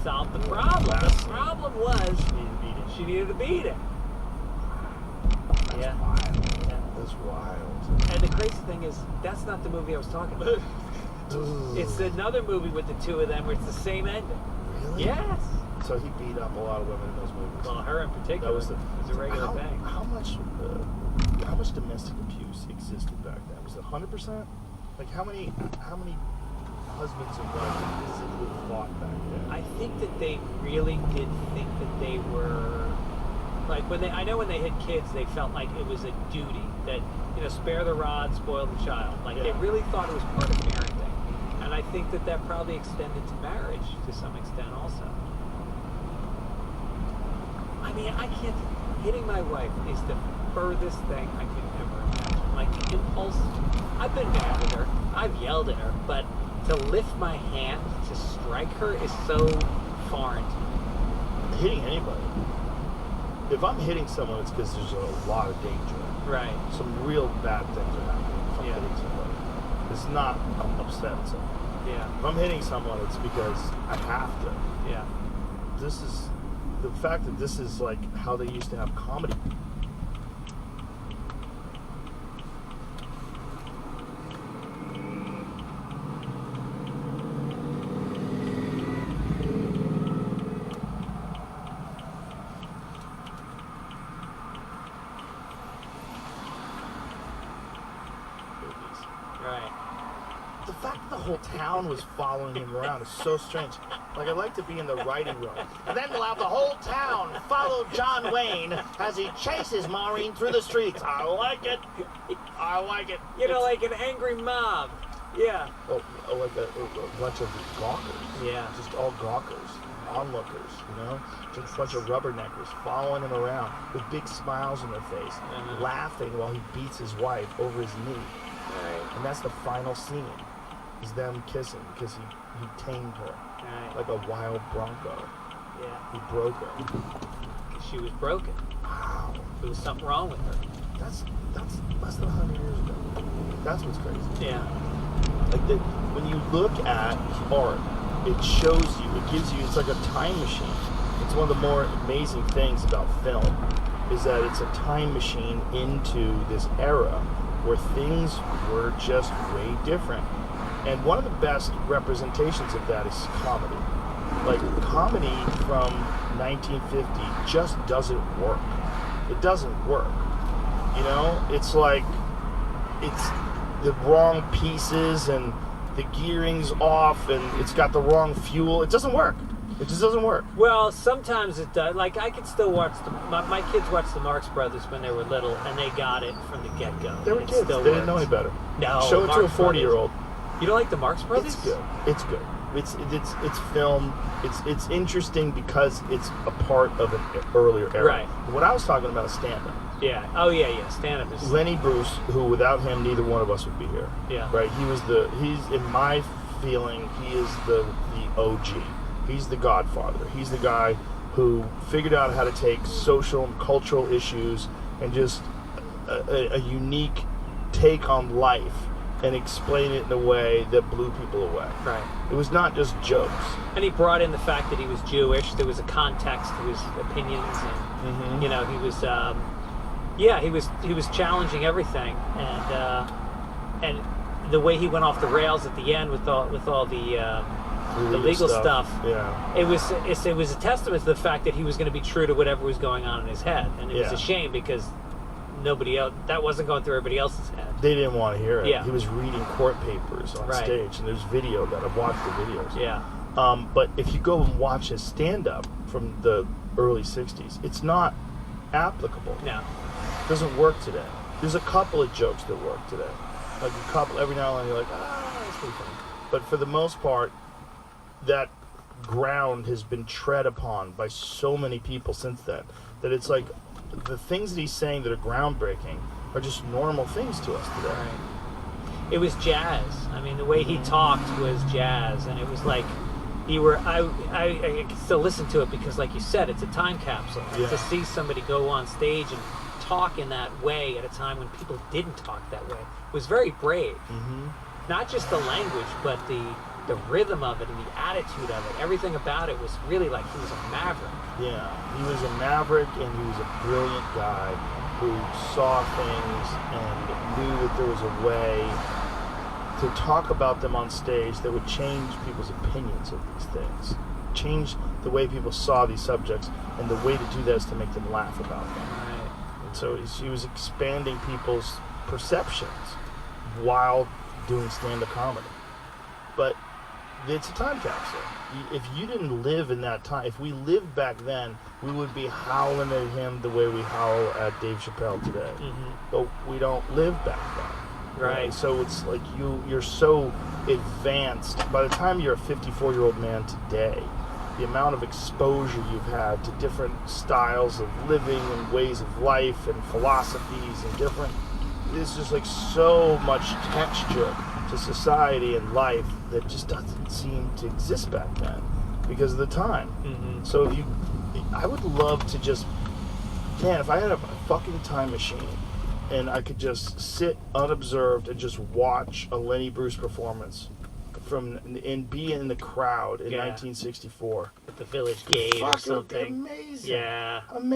solved the problem. The problem was she needed to beat it. That's wild. Yeah. That's wild. And the crazy thing is, that's not the movie I was talking about. It's another movie with the two of them where it's the same ending. Really? Yes. So he beat up a lot of women in those movies. Well, her in particular. That was a regular thing. How much domestic abuse existed back then? Was it 100%? Like how many husbands and wives physically fought back then? I think that they really did think that they were like I know when they had kids, they felt like it was a duty that, spare the rod, spoil the child. Like they really thought it was part of parenting. And I think that probably extended to marriage to some extent also. I mean, hitting my wife is the furthest thing I could ever imagine. Like the impulse, I've been mad at her, I've yelled at her, but to lift my hand to strike her is so foreign to me. Hitting anybody. If I'm hitting someone, it's because there's a lot of danger. Right. Some real bad things are happening if I'm hitting somebody. It's not I'm upset at someone. Yeah. If I'm hitting someone, it's because I have to. Yeah. This is the fact that this is like how they used to have comedy. The fact that the whole town was following him around is so strange. Like, I'd like to be in the writing room. And then we'll have the whole town follow John Wayne as he chases Maureen through the streets. I like it. I like it. Like an angry mob. Yeah. Oh, like a bunch of gawkers. Yeah. Just all gawkers, onlookers, Just a bunch of rubberneckers following him around with big smiles on their face, laughing while he beats his wife over his knee. Right. And that's the final scene. Is them kissing because he tamed her like a wild bronco. Yeah. He broke her. She was broken. Wow. There was something wrong with her. That's less than 100 years ago. That's what's crazy. Yeah. Like when you look at art, it shows you, it gives you, it's like a time machine. It's one of the more amazing things about film is that it's a time machine into this era where things were just way different. And one of the best representations of that is comedy. Like, comedy from 1950 just doesn't work. It doesn't work. It's like, it's the wrong pieces and the gearing's off and it's got the wrong fuel. It doesn't work. It just doesn't work. Well, sometimes it does. Like, I could still watch my kids watched the Marx Brothers when they were little, and they got it from the get-go. They were kids. They didn't know any better. No. Show it to a 40-year-old. You don't like the Marx Brothers? It's good. It's good. It's film. It's interesting because it's a part of an earlier era. Right. What I was talking about is stand-up. Yeah. Oh, yeah. Stand-up is... Lenny Bruce, who without him, neither one of us would be here. Yeah. Right? He's in my feeling, he is the OG. He's the godfather. He's the guy who figured out how to take social and cultural issues and just a unique take on life and explain it in a way that blew people away. Right. It was not just jokes. And he brought in the fact that he was Jewish. There was a context to his opinions, and he was challenging everything, and the way he went off the rails at the end with all the legal stuff. Yeah. It was a testament to the fact that he was going to be true to whatever was going on in his head, and it was a shame because nobody else, that wasn't going through everybody else's head. They didn't want to hear it. Yeah. He was reading court papers on stage, and there's video of that. I've watched the videos. Yeah. But if you go and watch his stand-up from the early 60s, it's not applicable. No. It doesn't work today. There's a couple of jokes that work today. Like a couple, every now and then you're like, that's pretty funny. But for the most part, that ground has been tread upon by so many people since then that it's like the things that he's saying that are groundbreaking are just normal things to us today. Right. It was jazz. I mean, the way he talked was jazz, and it was like I can still listen to it because, like you said, it's a time capsule. Yeah. To see somebody go on stage and talk in that way at a time when people didn't talk that way was very brave. Mm-hmm. Not just the language, but the rhythm of it and the attitude of it, everything about it was really like he was a maverick. Yeah, he was a maverick, and he was a brilliant guy who saw things and knew that there was a way to talk about them on stage that would change people's opinions of these things, change the way people saw these subjects, and the way to do that is to make them laugh about them. Right. And so he was expanding people's perceptions while doing stand-up comedy. But it's a time capsule. If you didn't live in that time, if we lived back then, we would be howling at him the way we howl at Dave Chappelle today. Mm-hmm. But we don't live back then. Right. So it's like you're so advanced. By the time you're a 54-year-old man today, the amount of exposure you've had to different styles of living and ways of life and philosophies and different, there's just like so much texture to society and life that just doesn't seem to exist back then because of the time. Mm-hmm. So I would love to just, man, if I had a fucking time machine and I could just sit unobserved and just watch a Lenny Bruce performance and be in the crowd in 1964. At the Village Gate or Fucking something. amazing. Yeah. Amazing.